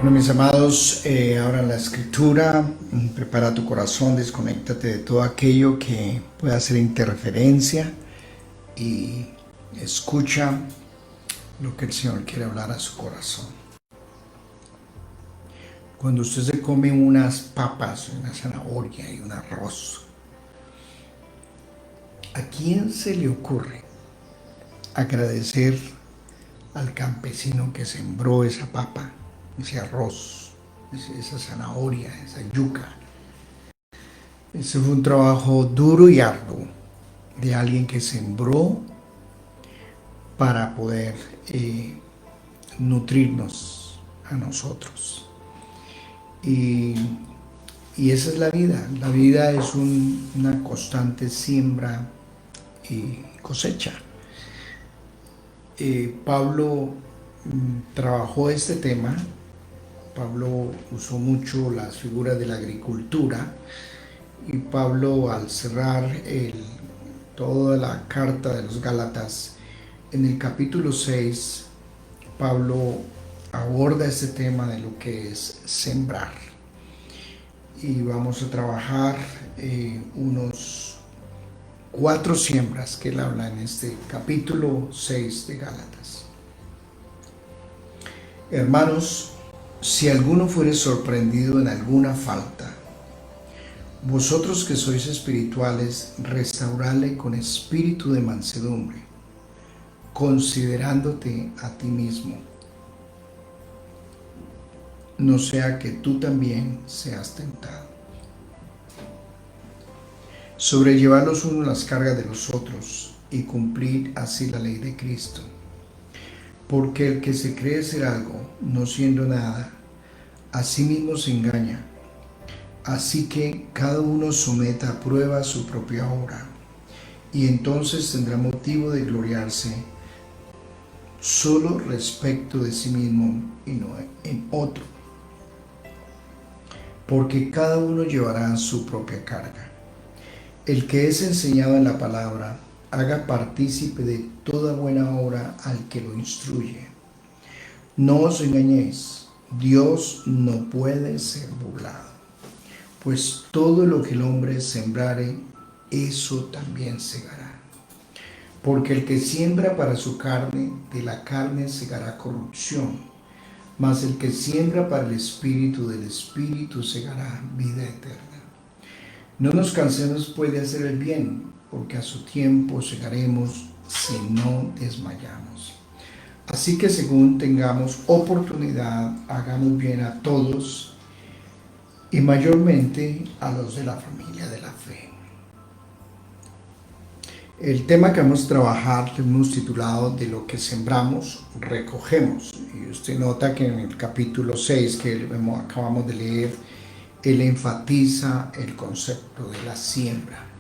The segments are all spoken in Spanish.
Bueno, mis amados, ahora la escritura, prepara tu corazón, desconéctate de todo aquello que pueda hacer interferencia y escucha lo que el Señor quiere hablar a su corazón. Cuando usted se come unas papas, una zanahoria y un arroz, ¿a quién se le ocurre agradecer al campesino que sembró esa papa, ese arroz, esa zanahoria, esa yuca? Ese fue un trabajo duro y arduo de alguien que sembró para poder nutrirnos a nosotros. Y esa es la vida. La vida es una constante siembra y cosecha. Pablo trabajó este tema. Pablo usó mucho las figuras de la agricultura, y Pablo, al cerrar toda la carta de los Gálatas, en el capítulo 6, Pablo aborda este tema de lo que es sembrar. Y vamos a trabajar unos 4 siembras que él habla en este capítulo 6 de Gálatas. Hermanos, si alguno fuere sorprendido en alguna falta, vosotros que sois espirituales, restauradle con espíritu de mansedumbre, considerándote a ti mismo, no sea que tú también seas tentado. Sobrellevad los unos las cargas de los otros, y cumplid así la ley de Cristo. Porque el que se cree ser algo, no siendo nada, a sí mismo se engaña. Así que cada uno someta a prueba su propia obra, y entonces tendrá motivo de gloriarse solo respecto de sí mismo y no en otro. Porque cada uno llevará su propia carga. El que es enseñado en la palabra, haga partícipe de toda buena obra al que lo instruye. No os engañéis, Dios no puede ser burlado. Pues todo lo que el hombre sembrare, eso también segará. Porque el que siembra para su carne, de la carne segará corrupción, mas el que siembra para el espíritu, del espíritu segará vida eterna. No nos cansemos pues de hacer el bien, porque a su tiempo segaremos si no desmayamos. Así que según tengamos oportunidad, hagamos bien a todos, y mayormente a los de la familia de la fe. El tema que vamos a trabajar lo hemos titulado "De lo que sembramos, recogemos". Y usted nota que en el capítulo 6 que acabamos de leer, él enfatiza el concepto de la siembra.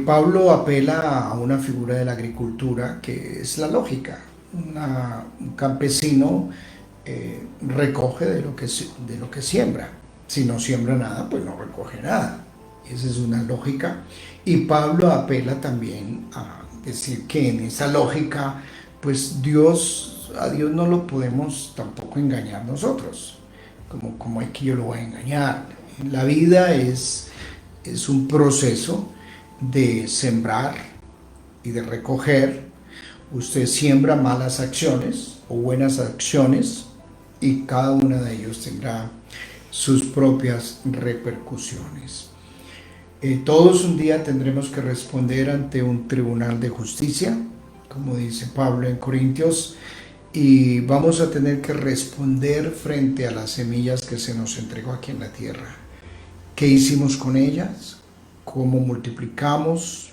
Pablo apela a una figura de la agricultura que es la lógica. Un campesino recoge de lo que siembra. Si no siembra nada, pues no recoge nada. Esa es una lógica. Y Pablo apela también a decir que en esa lógica, pues a Dios no lo podemos tampoco engañar nosotros. Como es que yo lo voy a engañar? La vida es un proceso de sembrar y de recoger. Usted siembra malas acciones o buenas acciones, y cada una de ellos tendrá sus propias repercusiones. Todos un día tendremos que responder ante un tribunal de justicia, como dice Pablo en Corintios, y vamos a tener que responder frente a las semillas que se nos entregó aquí en la tierra. ¿Qué hicimos con ellas? ¿Cómo multiplicamos?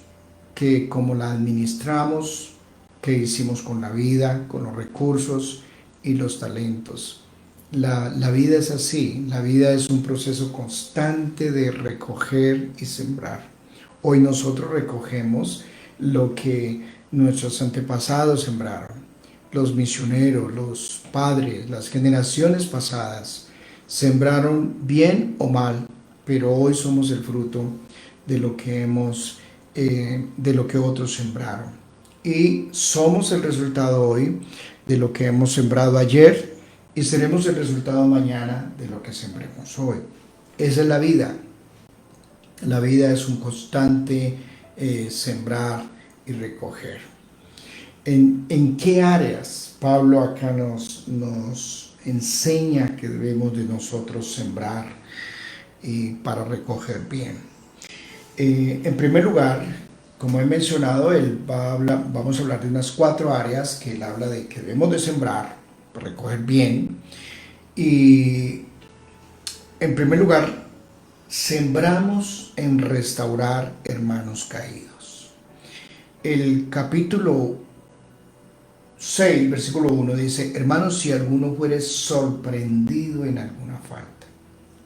¿Cómo la administramos? ¿Qué hicimos con la vida, con los recursos y los talentos? La vida es así. La vida es un proceso constante de recoger y sembrar. Hoy nosotros recogemos lo que nuestros antepasados sembraron. Los misioneros, los padres, las generaciones pasadas sembraron bien o mal, pero hoy somos el fruto de lo que otros sembraron. Y somos el resultado hoy de lo que hemos sembrado ayer y seremos el resultado mañana de lo que sembremos hoy. Esa es la vida. La vida es un constante sembrar y recoger. ¿En qué áreas Pablo acá nos enseña que debemos de nosotros sembrar y para recoger bien? En primer lugar, como he mencionado, vamos a hablar de unas 4 áreas que él habla de que debemos de sembrar para recoger bien. Y en primer lugar, sembramos en restaurar hermanos caídos. El capítulo 6, versículo 1 dice: hermanos, si alguno fuere sorprendido en alguna falta,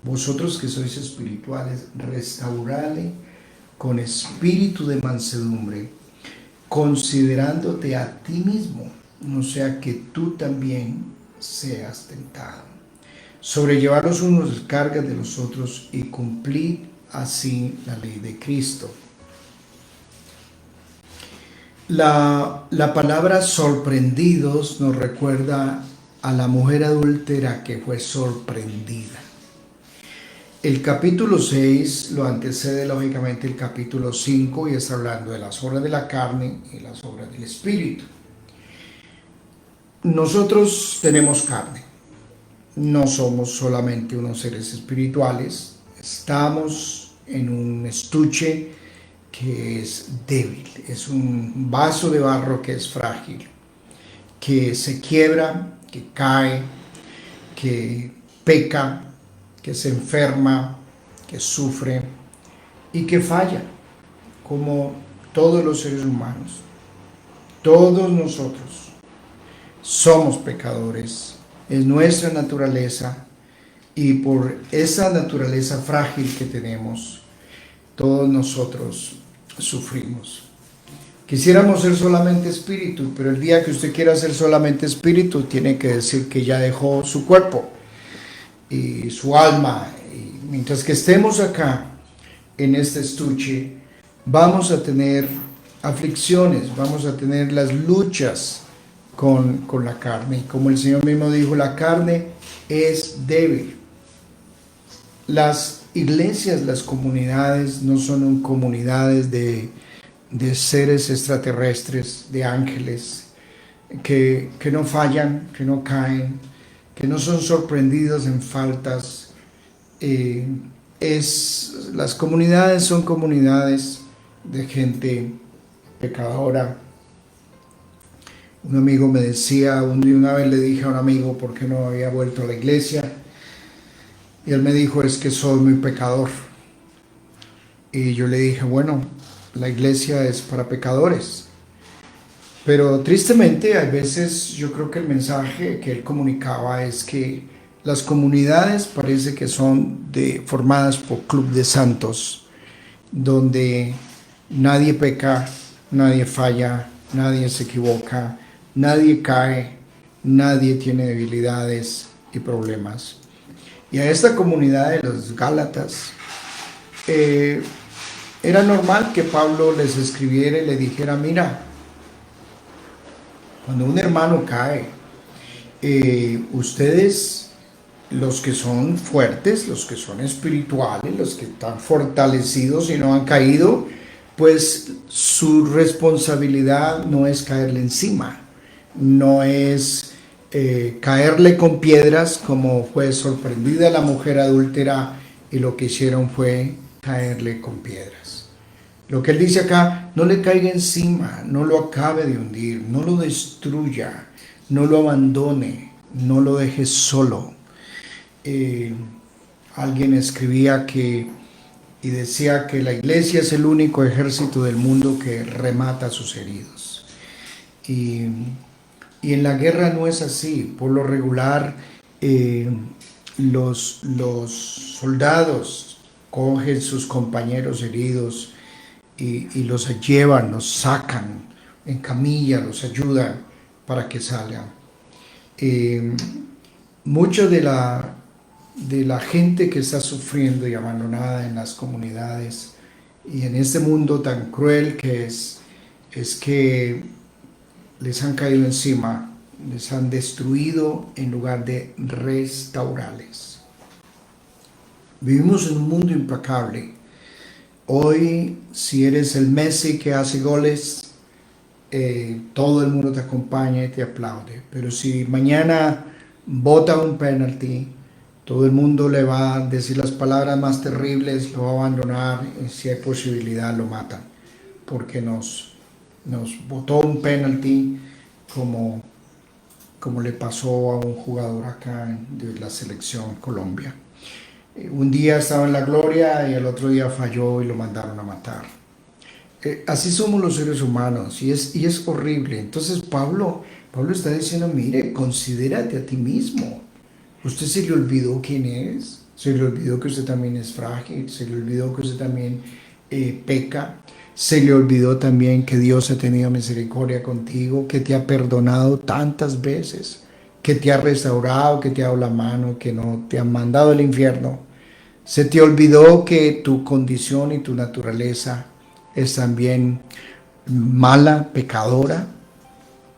vosotros que sois espirituales, restaurale con espíritu de mansedumbre, considerándote a ti mismo, no sea que tú también seas tentado. Sobrellevar los unos las cargas de los otros y cumplir así la ley de Cristo. La palabra sorprendidos nos recuerda a la mujer adúltera que fue sorprendida. El capítulo 6 lo antecede lógicamente el capítulo 5 y está hablando de las obras de la carne y las obras del espíritu. Nosotros tenemos carne, no somos solamente unos seres espirituales, estamos en un estuche que es débil, es un vaso de barro que es frágil, que se quiebra, que cae, que peca, que se enferma, que sufre y que falla, como todos los seres humanos. Todos nosotros somos pecadores, es nuestra naturaleza, y por esa naturaleza frágil que tenemos, todos nosotros sufrimos. Quisiéramos ser solamente espíritu, pero el día que usted quiera ser solamente espíritu, tiene que decir que ya dejó su cuerpo y su alma. Y mientras que estemos acá en este estuche, vamos a tener aflicciones, vamos a tener las luchas con la carne. Y como el Señor mismo dijo, la carne es débil. Las iglesias, las comunidades no son comunidades de seres extraterrestres, de ángeles, que no fallan, que no caen, que no son sorprendidos en faltas. Las comunidades son comunidades de gente pecadora. Un amigo me decía, una vez le dije a un amigo por qué no había vuelto a la iglesia, y él me dijo, es que soy muy pecador. Y yo le dije, bueno, la iglesia es para pecadores. Pero tristemente, a veces yo creo que el mensaje que él comunicaba es que las comunidades parece que son formadas por club de santos, donde nadie peca, nadie falla, nadie se equivoca, nadie cae, nadie tiene debilidades y problemas. Y a esta comunidad de los Gálatas, era normal que Pablo les escribiera y le dijera, mira, cuando un hermano cae, ustedes, los que son fuertes, los que son espirituales, los que están fortalecidos y no han caído, pues su responsabilidad no es caerle encima, no es caerle con piedras como fue sorprendida la mujer adúltera, y lo que hicieron fue caerle con piedras. Lo que él dice acá, no le caiga encima, no lo acabe de hundir, no lo destruya, no lo abandone, no lo deje solo. Alguien escribía y decía que la iglesia es el único ejército del mundo que remata a sus heridos. Y en la guerra no es así. Por lo regular, los soldados cogen sus compañeros heridos y los llevan, los sacan en camilla, los ayudan para que salgan. Mucho de la gente que está sufriendo y abandonada en las comunidades y en este mundo tan cruel que es que les han caído encima les han destruido en lugar de restaurarles. Vivimos en un mundo implacable. Hoy, si eres el Messi que hace goles, todo el mundo te acompaña y te aplaude. Pero si mañana bota un penalti, todo el mundo le va a decir las palabras más terribles, lo va a abandonar y si hay posibilidad lo matan. Porque nos botó un penalti como le pasó a un jugador acá de la selección Colombia. Un día estaba en la gloria y el otro día falló y lo mandaron a matar. Así somos los seres humanos y es horrible. Entonces Pablo está diciendo, mire, considérate a ti mismo. Usted se le olvidó quién es, se le olvidó que usted también es frágil, se le olvidó que usted también peca, se le olvidó también que Dios ha tenido misericordia contigo, que te ha perdonado tantas veces, que te ha restaurado, que te ha dado la mano, que no te ha mandado al infierno. Se te olvidó que tu condición y tu naturaleza es también mala, pecadora.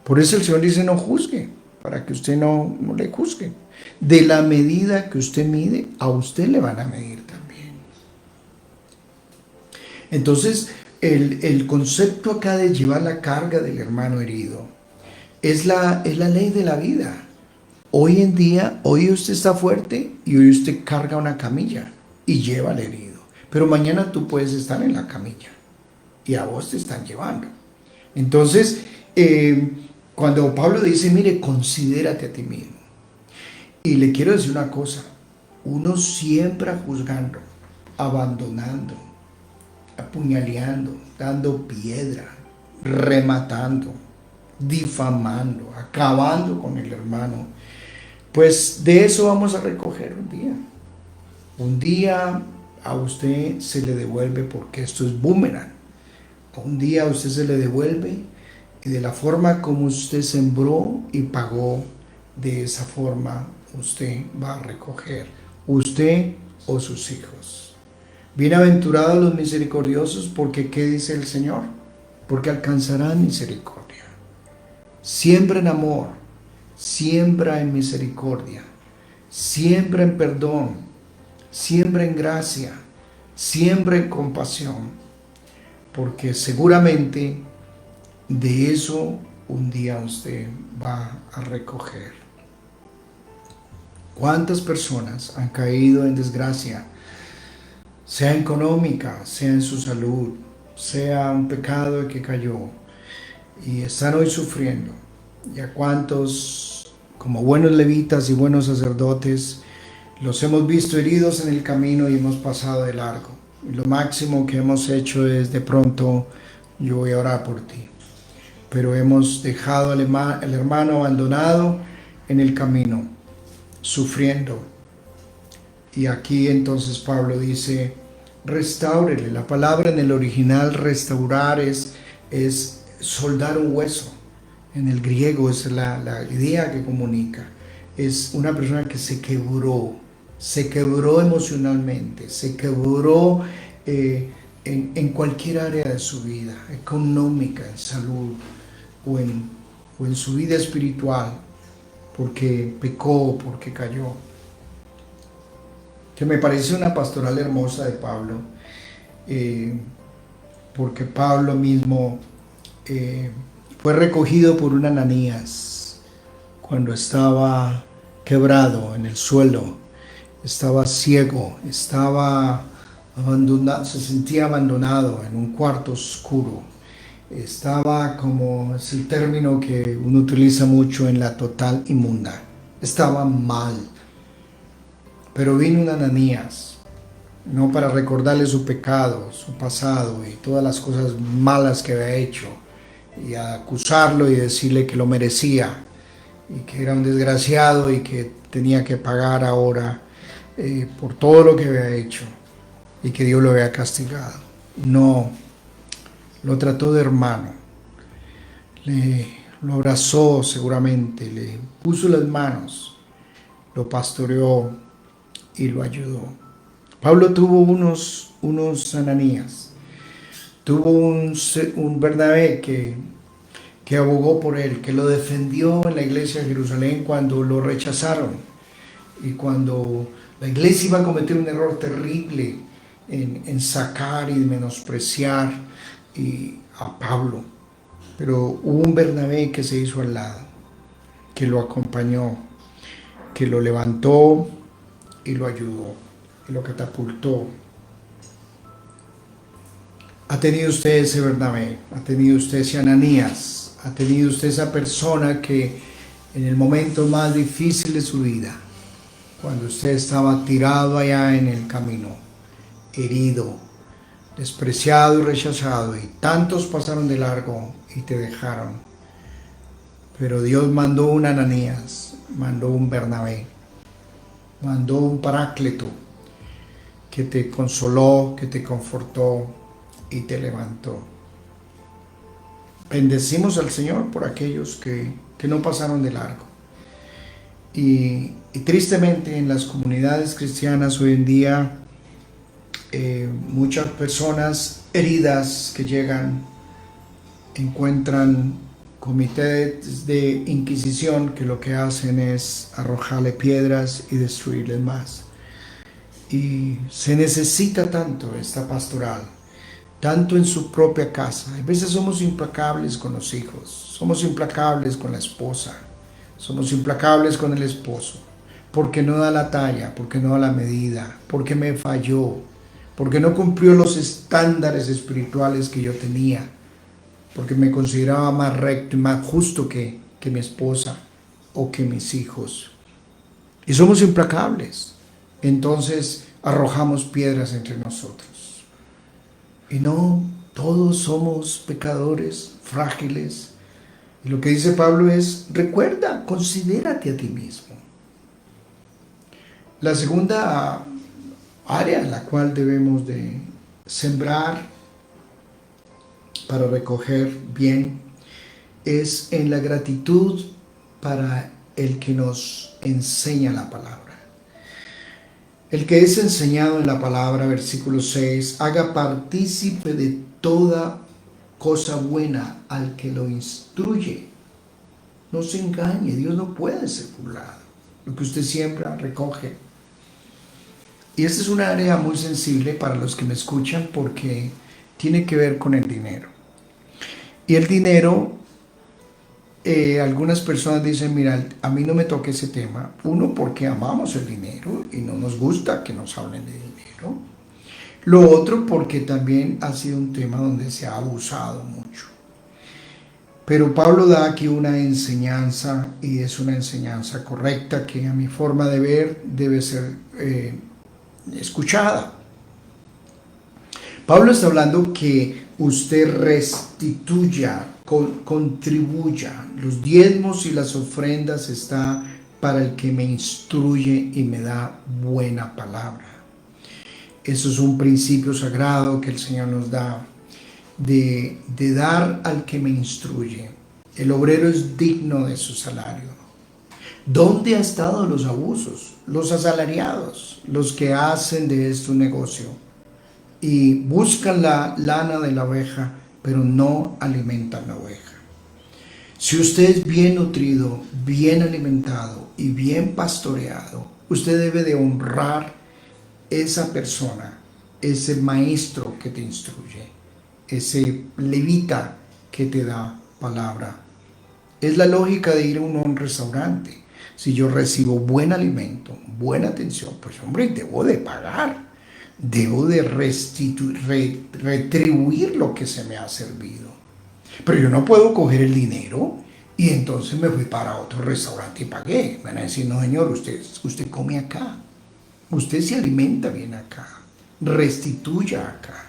Por eso el Señor dice no juzgue, para que usted no le juzgue. De la medida que usted mide, a usted le van a medir también. Entonces, el concepto acá de llevar la carga del hermano herido es la ley de la vida. Hoy en día, hoy usted está fuerte y hoy usted carga una camilla y lleva al herido. Pero mañana tú puedes estar en la camilla y a vos te están llevando. Entonces, cuando Pablo dice, mire, considérate a ti mismo. Y le quiero decir una cosa, uno siempre juzgando, abandonando, apuñaleando, dando piedra, rematando, difamando, acabando con el hermano, pues de eso vamos a recoger un día. Un día a usted se le devuelve porque esto es boomerang. Un día a usted se le devuelve y de la forma como usted sembró y pagó, de esa forma usted va a recoger, usted o sus hijos. Bienaventurados los misericordiosos, porque ¿qué dice el Señor? Porque alcanzarán misericordia. Siembra en amor, siembra en misericordia, siembra en perdón, siembra en gracia, siembra en compasión, porque seguramente de eso un día usted va a recoger. ¿Cuántas personas han caído en desgracia, sea económica, sea en su salud, sea un pecado que cayó, y están hoy sufriendo? ¿Y a cuántos, como buenos levitas y buenos sacerdotes, los hemos visto heridos en el camino y hemos pasado de largo? Y lo máximo que hemos hecho es, de pronto, yo voy a orar por ti. Pero hemos dejado al hermano abandonado en el camino, sufriendo. Y aquí entonces Pablo dice, restáurele. La palabra en el original restaurar es soldar un hueso. En el griego es la idea que comunica. Es una persona que se quebró emocionalmente, se quebró en cualquier área de su vida, económica, en salud o en su vida espiritual, porque pecó, porque cayó. Que me parece una pastoral hermosa de Pablo, porque Pablo mismo fue recogido por un Ananías cuando estaba quebrado en el suelo, estaba ciego, estaba abandonado, se sentía abandonado en un cuarto oscuro, estaba, como es el término que uno utiliza mucho, en la total inmunda, estaba mal. Pero vino un Ananías, no para recordarle su pecado, su pasado y todas las cosas malas que había hecho, y a acusarlo y decirle que lo merecía y que era un desgraciado y que tenía que pagar ahora por todo lo que había hecho y que Dios lo había castigado. No, lo trató de hermano, lo abrazó seguramente, le puso las manos, lo pastoreó y lo ayudó. Pablo tuvo unos Ananías, tuvo un Bernabé que que abogó por él, que lo defendió en la iglesia de Jerusalén cuando lo rechazaron y cuando la iglesia iba a cometer un error terrible en sacar y menospreciar a Pablo. Pero hubo un Bernabé que se hizo al lado, que lo acompañó, que lo levantó y lo ayudó y lo catapultó. Ha tenido usted ese Bernabé, ha tenido usted ese Ananías, ha tenido usted esa persona que en el momento más difícil de su vida, cuando usted estaba tirado allá en el camino, herido, despreciado y rechazado, y tantos pasaron de largo y te dejaron. Pero Dios mandó un Ananías, mandó un Bernabé, mandó un Paráclito que te consoló, que te confortó y te levantó. Bendecimos al Señor por aquellos que no pasaron de largo. Y tristemente en las comunidades cristianas hoy en día, muchas personas heridas que llegan encuentran comités de inquisición que lo que hacen es arrojarle piedras y destruirles más. Y se necesita tanto esta pastoral, tanto en su propia casa. A veces somos implacables con los hijos, somos implacables con la esposa, somos implacables con el esposo, porque no da la talla, porque no da la medida, porque me falló, porque no cumplió los estándares espirituales que yo tenía, porque me consideraba más recto y más justo que mi esposa o que mis hijos. Y somos implacables. Entonces arrojamos piedras entre nosotros. Y no, todos somos pecadores, frágiles. Y lo que dice Pablo es, recuerda, considérate a ti mismo. La segunda área en la cual debemos de sembrar para recoger bien es en la gratitud para el que nos enseña la palabra. El que es enseñado en la palabra, versículo 6, haga partícipe de toda cosa buena al que lo instruye. No se engañe, Dios no puede ser burlado. Lo que usted siembra, recoge. Y esta es una área muy sensible para los que me escuchan porque tiene que ver con el dinero. Y el dinero, algunas personas dicen, mira, a mí no me toca ese tema. Uno, porque amamos el dinero y no nos gusta que nos hablen de dinero. Lo otro, porque también ha sido un tema donde se ha abusado mucho. Pero Pablo da aquí una enseñanza, y es una enseñanza correcta que a mi forma de ver debe ser escuchada. Pablo está hablando que usted restituya, contribuya. Los diezmos y las ofrendas está para el que me instruye y me da buena palabra. Eso es un principio sagrado que el Señor nos da, de dar al que me instruye. El obrero es digno de su salario. ¿Dónde han estado los abusos? Los asalariados, los que hacen de esto un negocio y buscan la lana de la oveja, pero no alimentan la oveja. Si usted es bien nutrido, bien alimentado y bien pastoreado, usted debe de honrar esa persona, ese maestro que te instruye, ese levita que te da palabra. Es la lógica de ir a un restaurante. Si yo recibo buen alimento, buena atención, pues hombre, debo de pagar. Debo de retribuir lo que se me ha servido. Pero yo no puedo coger el dinero y entonces me fui para otro restaurante y pagué. Van a decir, no señor, usted come acá. Usted se alimenta bien acá. Restituya acá.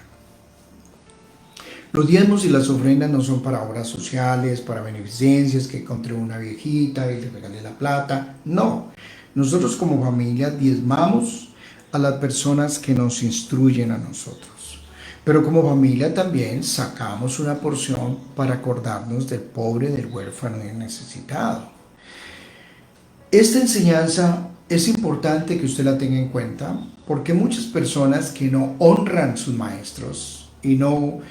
Los diezmos y las ofrendas no son para obras sociales, para beneficencias, que encontré una viejita y le regalé la plata. No. Nosotros como familia diezmamos a las personas que nos instruyen a nosotros. Pero como familia también sacamos una porción para acordarnos del pobre, del huérfano y del necesitado. Esta enseñanza es importante que usted la tenga en cuenta porque muchas personas que no honran sus maestros y no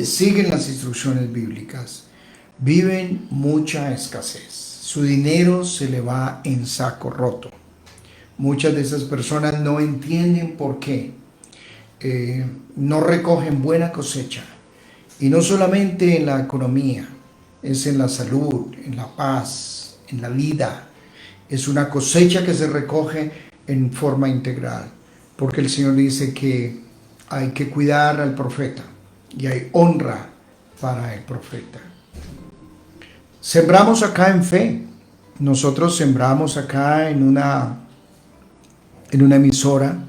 siguen las instrucciones bíblicas, viven mucha escasez. Su dinero se le va en saco roto. Muchas de esas personas no entienden por qué no recogen buena cosecha. Y no solamente en la economía, es en la salud, en la paz, en la vida. Es una cosecha que se recoge en forma integral. Porque el Señor dice que hay que cuidar al profeta y hay honra para el profeta. Sembramos acá en fe. Nosotros sembramos acá en una emisora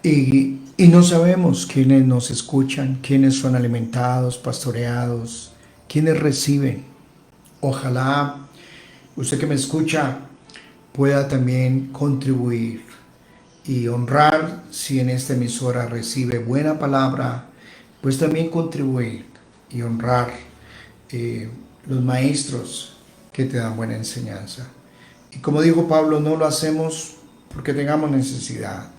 y no sabemos quiénes nos escuchan, quiénes son alimentados, pastoreados, quiénes reciben. Ojalá usted que me escucha pueda también contribuir y honrar si en esta emisora recibe buena palabra, pues también contribuir y honrar los maestros que te dan buena enseñanza. Y como dijo Pablo, no lo hacemos porque tengamos necesidad,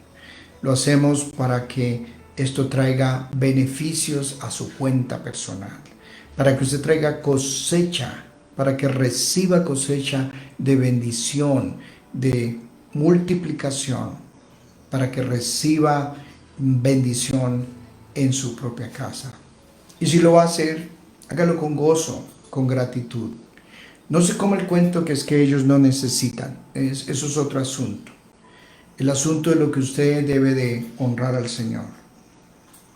lo hacemos para que esto traiga beneficios a su cuenta personal, para que usted traiga cosecha, para que reciba cosecha de bendición, de multiplicación, para que reciba bendición en su propia casa. Y si lo va a hacer, hágalo con gozo, con gratitud. No se come el cuento que es que ellos no necesitan. Eso es otro asunto. El asunto es lo que usted debe de honrar al Señor.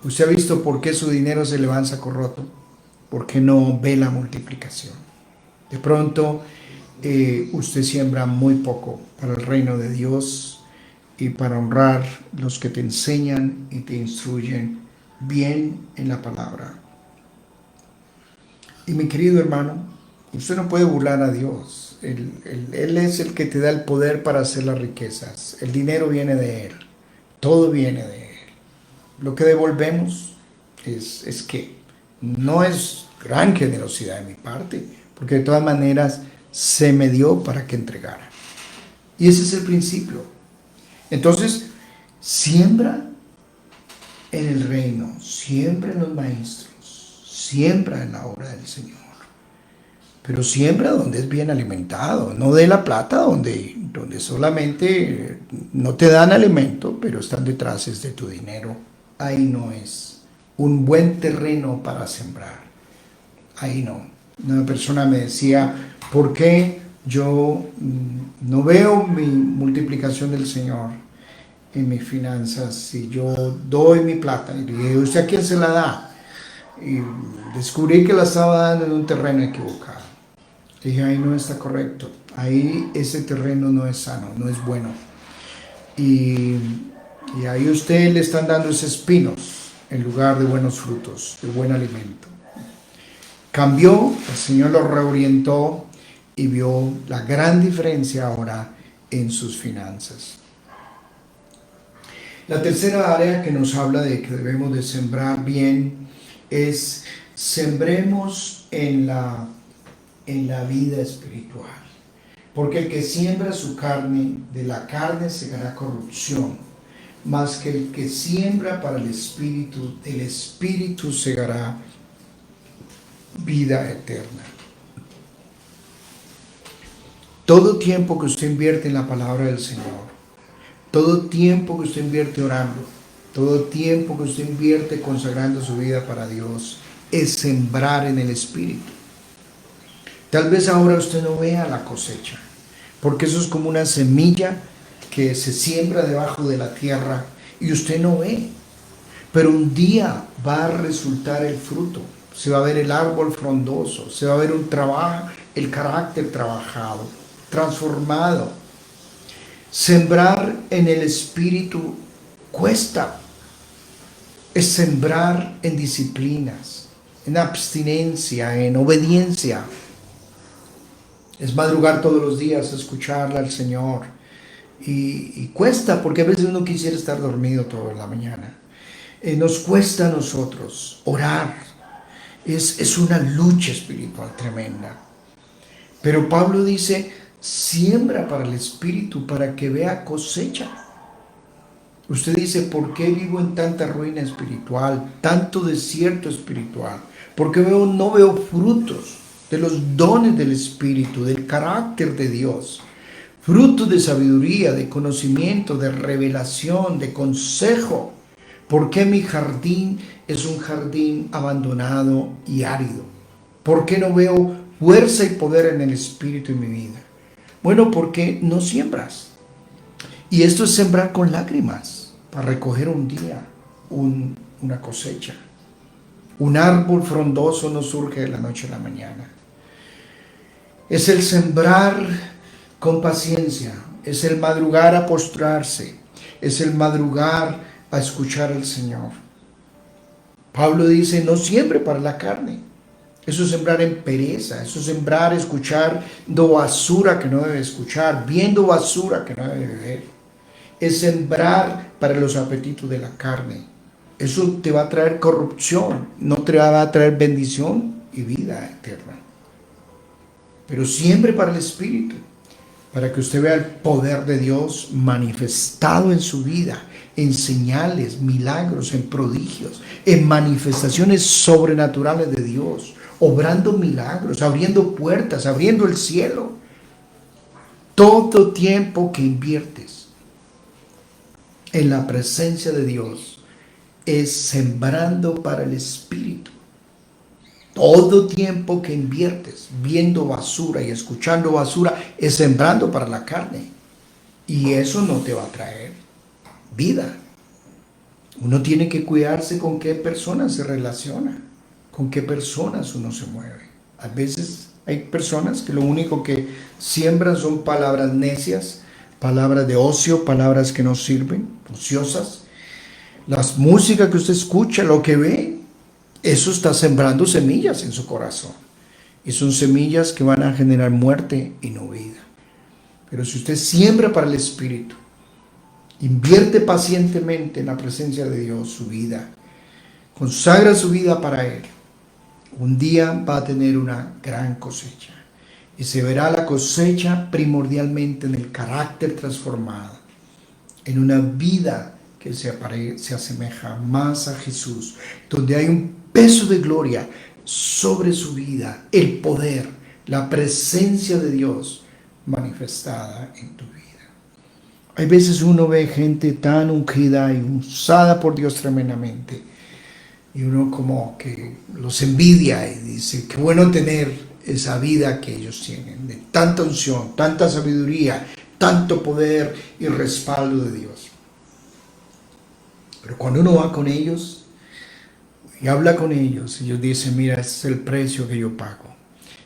¿Usted ha visto por qué su dinero se le va en saco roto? Porque no ve la multiplicación. De pronto, usted siembra muy poco para el reino de Dios y para honrar los que te enseñan y te instruyen bien en la palabra. Y mi querido hermano, usted no puede burlar a Dios. Él es el que te da el poder para hacer las riquezas. El dinero viene de Él. Todo viene de Él. Lo que devolvemos es que no es gran generosidad de mi parte, porque de todas maneras se me dio para que entregara. Y ese es el principio. Entonces, siembra en el reino, siembra en los maestros, siembra en la obra del Señor. Pero siembra donde es bien alimentado, no de la plata donde solamente no te dan alimento, pero están detrás de tu dinero. Ahí no es un buen terreno para sembrar. Ahí no. Una persona me decía, ¿por qué yo no veo mi multiplicación del Señor en mis finanzas si yo doy mi plata? Y le dije, ¿usted a quién se la da? Y descubrí que la estaba dando en un terreno equivocado. Dije, ahí no está correcto, ahí ese terreno no es sano, no es bueno. Y ahí a usted le están dando esos espinos en lugar de buenos frutos, de buen alimento. Cambió, el Señor lo reorientó y vio la gran diferencia ahora en sus finanzas. La tercera área que nos habla de que debemos de sembrar bien es sembremos en la vida espiritual. Porque el que siembra su carne, de la carne segará corrupción, mas que el que siembra para el espíritu, del espíritu segará vida eterna. Todo tiempo que usted invierte en la palabra del Señor, todo tiempo que usted invierte orando, todo tiempo que usted invierte consagrando su vida para Dios, es sembrar en el espíritu. Tal vez ahora usted no vea la cosecha, porque eso es como una semilla que se siembra debajo de la tierra y usted no ve. Pero un día va a resultar el fruto, se va a ver el árbol frondoso, se va a ver el carácter trabajado, transformado. Sembrar en el espíritu cuesta. Es sembrar en disciplinas, en abstinencia, en obediencia. Es madrugar todos los días a escucharle al Señor. Y cuesta, porque a veces uno quisiera estar dormido toda la mañana. Nos cuesta a nosotros orar. Es una lucha espiritual tremenda. Pero Pablo dice, siembra para el Espíritu para que vea cosecha. Usted dice, ¿por qué vivo en tanta ruina espiritual, tanto desierto espiritual? Porque no veo frutos de los dones del Espíritu, del carácter de Dios, frutos de sabiduría, de conocimiento, de revelación, de consejo. ¿Por qué mi jardín es un jardín abandonado y árido? ¿Por qué no veo fuerza y poder en el Espíritu en mi vida? Bueno, porque no siembras. Y esto es sembrar con lágrimas para recoger un día una cosecha. Un árbol frondoso no surge de la noche a la mañana. Es el sembrar con paciencia, es el madrugar a postrarse, es el madrugar a escuchar al Señor. Pablo dice, no siempre para la carne. Eso es sembrar en pereza, eso es sembrar escuchando basura que no debe escuchar, viendo basura que no debe ver. Es sembrar para los apetitos de la carne. Eso te va a traer corrupción, no te va a traer bendición y vida eterna. Pero siempre para el Espíritu, para que usted vea el poder de Dios manifestado en su vida, en señales, milagros, en prodigios, en manifestaciones sobrenaturales de Dios, obrando milagros, abriendo puertas, abriendo el cielo. Todo tiempo que inviertes en la presencia de Dios es sembrando para el Espíritu. Todo tiempo que inviertes viendo basura y escuchando basura es sembrando para la carne. Y eso no te va a traer vida. Uno tiene que cuidarse con qué personas se relaciona, con qué personas uno se mueve. A veces hay personas que lo único que siembran son palabras necias, palabras de ocio, palabras que no sirven, ociosas. Las músicas que usted escucha, lo que ve, eso está sembrando semillas en su corazón. Y son semillas que van a generar muerte y no vida. Pero si usted siembra para el Espíritu, invierte pacientemente en la presencia de Dios su vida, consagra su vida para Él, un día va a tener una gran cosecha. Y se verá la cosecha primordialmente en el carácter transformado, en una vida que se asemeja más a Jesús, donde hay un peso de gloria sobre su vida, el poder, la presencia de Dios manifestada en tu vida. Hay veces uno ve gente tan ungida y usada por Dios tremendamente, y uno como que los envidia y dice, qué bueno tener esa vida que ellos tienen, de tanta unción, tanta sabiduría, tanto poder y respaldo de Dios. Pero cuando uno va con ellos y habla con ellos, ellos dicen, mira, este es el precio que yo pago,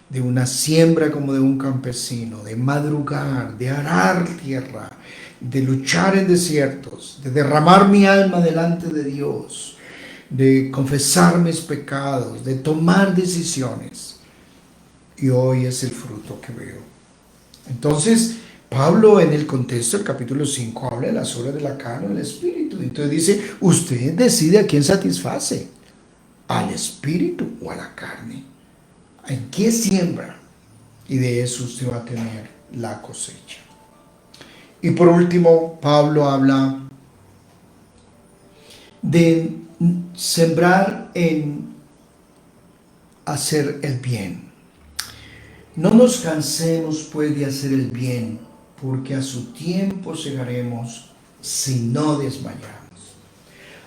de una siembra como de un campesino, de madrugar, de arar tierra, de luchar en desiertos, de derramar mi alma delante de Dios, de confesar mis pecados, de tomar decisiones. Y hoy es el fruto que veo. Entonces, Pablo en el contexto del capítulo 5 habla de las obras de la carne y del Espíritu. Entonces dice, usted decide a quién satisface, al Espíritu o a la carne. ¿En qué siembra? Y de eso usted va a tener la cosecha. Y por último, Pablo habla de sembrar en hacer el bien. No nos cansemos pues de hacer el bien, porque a su tiempo segaremos si no desmayamos.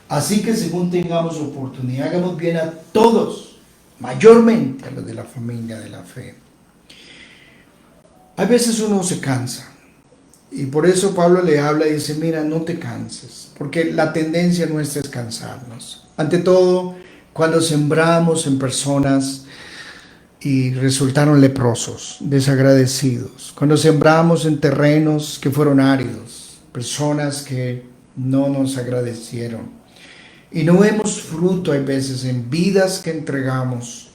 Así que según tengamos oportunidad, hagamos bien a todos, mayormente a los de la familia de la fe. A veces uno se cansa, y por eso Pablo le habla y dice, mira, no te canses, porque la tendencia nuestra es cansarnos. Ante todo, cuando sembramos en personas y resultaron leprosos, desagradecidos. Cuando sembramos en terrenos que fueron áridos, personas que no nos agradecieron. Y no vemos fruto, hay veces, en vidas que entregamos.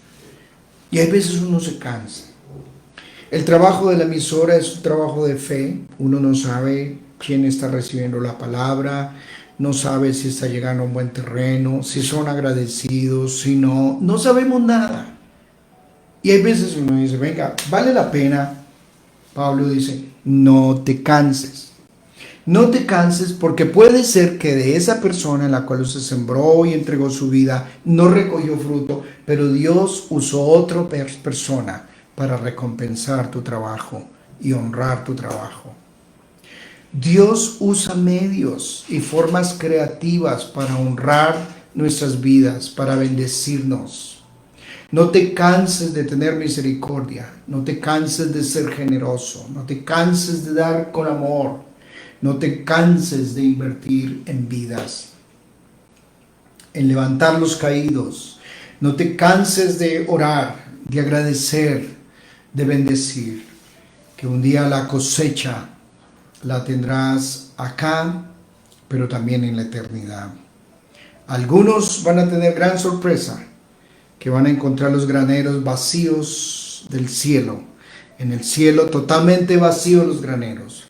Y hay veces uno se cansa. El trabajo de la emisora es un trabajo de fe. Uno no sabe quién está recibiendo la palabra, no sabe si está llegando a un buen terreno, si son agradecidos, si no. No sabemos nada. Y hay veces uno dice, venga, vale la pena. Pablo dice, no te canses. No te canses, porque puede ser que de esa persona en la cual usted sembró y entregó su vida no recogió fruto, pero Dios usó otra persona para recompensar tu trabajo y honrar tu trabajo. Dios usa medios y formas creativas para honrar nuestras vidas, para bendecirnos. No te canses de tener misericordia, no te canses de ser generoso, no te canses de dar con amor, no te canses de invertir en vidas, en levantar los caídos. No te canses de orar, de agradecer, de bendecir, que un día la cosecha la tendrás acá, pero también en la eternidad. Algunos van a tener gran sorpresa, que van a encontrar los graneros vacíos del cielo. En el cielo totalmente vacíos los graneros,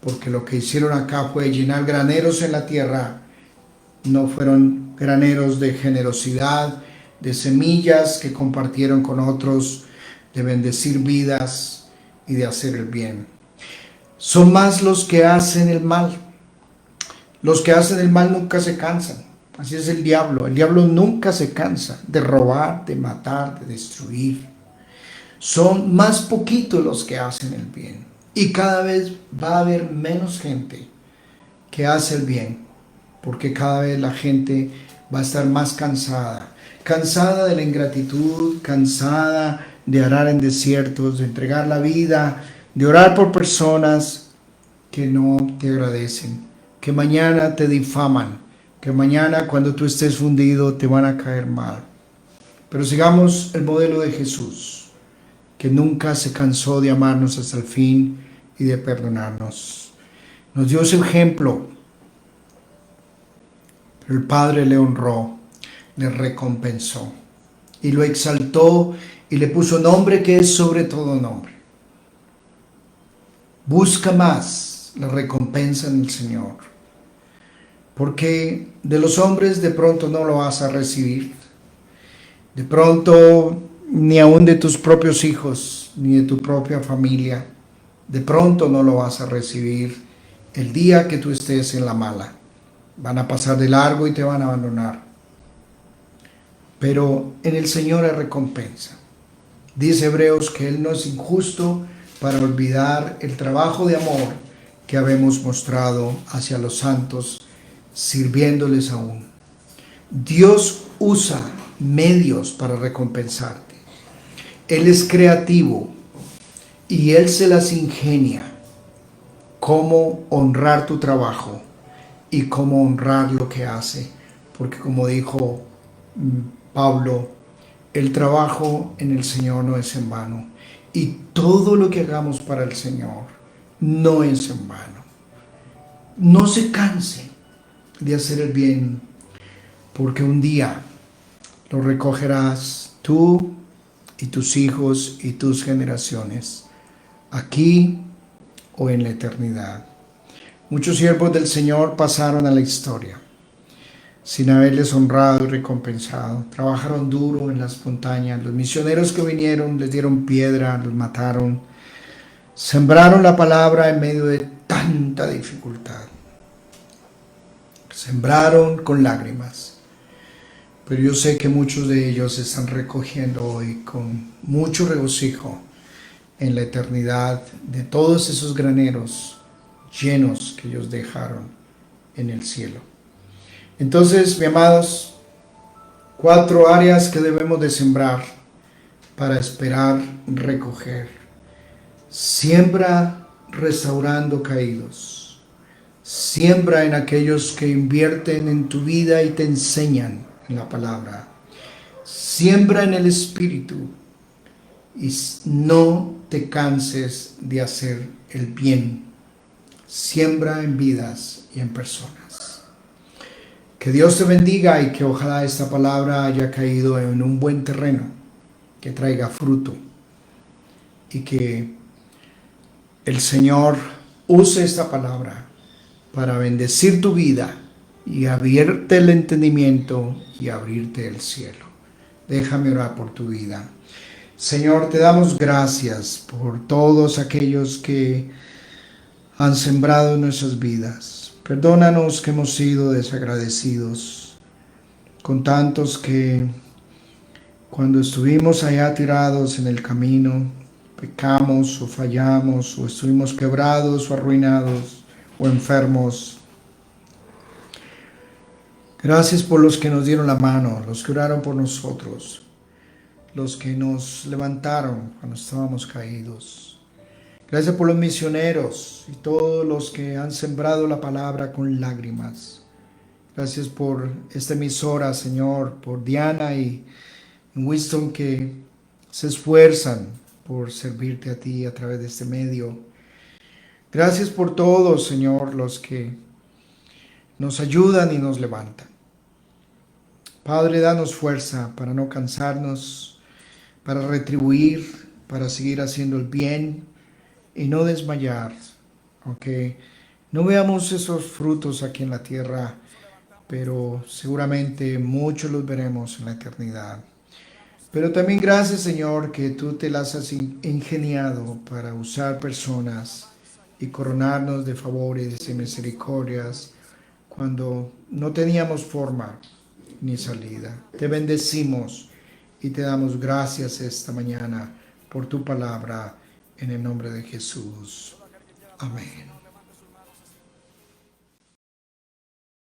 porque lo que hicieron acá fue llenar graneros en la tierra. No fueron graneros de generosidad, de semillas que compartieron con otros, de bendecir vidas y de hacer el bien. Son más los que hacen el mal. Los que hacen el mal nunca se cansan. Así es el diablo. El diablo nunca se cansa de robar, de matar, de destruir. Son más poquitos los que hacen el bien. Y cada vez va a haber menos gente que hace el bien, porque cada vez la gente va a estar más cansada. Cansada de la ingratitud, cansada de arar en desiertos, de entregar la vida, de orar por personas que no te agradecen, que mañana te difaman, que mañana cuando tú estés fundido te van a caer mal. Pero sigamos el modelo de Jesús, que nunca se cansó de amarnos hasta el fin y de perdonarnos. Nos dio ese ejemplo, pero el Padre le honró, le recompensó y lo exaltó y le puso nombre que es sobre todo nombre. Busca más la recompensa en el Señor, porque de los hombres de pronto no lo vas a recibir, de pronto ni aun de tus propios hijos, ni de tu propia familia, de pronto no lo vas a recibir el día que tú estés en la mala. Van a pasar de largo y te van a abandonar, pero en el Señor hay recompensa. Dice Hebreos que Él no es injusto para olvidar el trabajo de amor que habemos mostrado hacia los santos, sirviéndoles aún. Dios usa medios para recompensarte. Él es creativo y Él se las ingenia cómo honrar tu trabajo y cómo honrar lo que hace. Porque como dijo Pablo, el trabajo en el Señor no es en vano. Y todo lo que hagamos para el Señor no es en vano. No se canse de hacer el bien, porque un día lo recogerás tú y tus hijos y tus generaciones, aquí o en la eternidad. Muchos siervos del Señor pasaron a la historia sin haberles honrado y recompensado. Trabajaron duro en las montañas. Los misioneros que vinieron les dieron piedra, los mataron. Sembraron la palabra en medio de tanta dificultad. Sembraron con lágrimas. Pero yo sé que muchos de ellos están recogiendo hoy con mucho regocijo en la eternidad de todos esos graneros llenos que ellos dejaron en el cielo. Entonces, mis amados, 4 áreas que debemos de sembrar para esperar recoger. Siembra restaurando caídos. Siembra en aquellos que invierten en tu vida y te enseñan en la palabra. Siembra en el Espíritu y no te canses de hacer el bien. Siembra en vidas y en personas. Que Dios te bendiga y que ojalá esta palabra haya caído en un buen terreno, que traiga fruto y que el Señor use esta palabra para bendecir tu vida y abrirte el entendimiento y abrirte el cielo. Déjame orar por tu vida. Señor, te damos gracias por todos aquellos que han sembrado en nuestras vidas. Perdónanos que hemos sido desagradecidos con tantos que cuando estuvimos allá tirados en el camino, pecamos o fallamos o estuvimos quebrados o arruinados o enfermos. Gracias por los que nos dieron la mano, los que oraron por nosotros, los que nos levantaron cuando estábamos caídos. Gracias por los misioneros y todos los que han sembrado la palabra con lágrimas. Gracias por esta emisora, Señor, por Diana y Winston que se esfuerzan por servirte a ti a través de este medio. Gracias por todos, Señor, los que nos ayudan y nos levantan. Padre, danos fuerza para no cansarnos, para retribuir, para seguir haciendo el bien y no desmayar, aunque no veamos esos frutos aquí en la tierra, pero seguramente muchos los veremos en la eternidad. Pero también gracias, Señor, que tú te las has ingeniado para usar personas y coronarnos de favores y misericordias cuando no teníamos forma ni salida. Te bendecimos y te damos gracias esta mañana por tu palabra en el nombre de Jesús. Amén.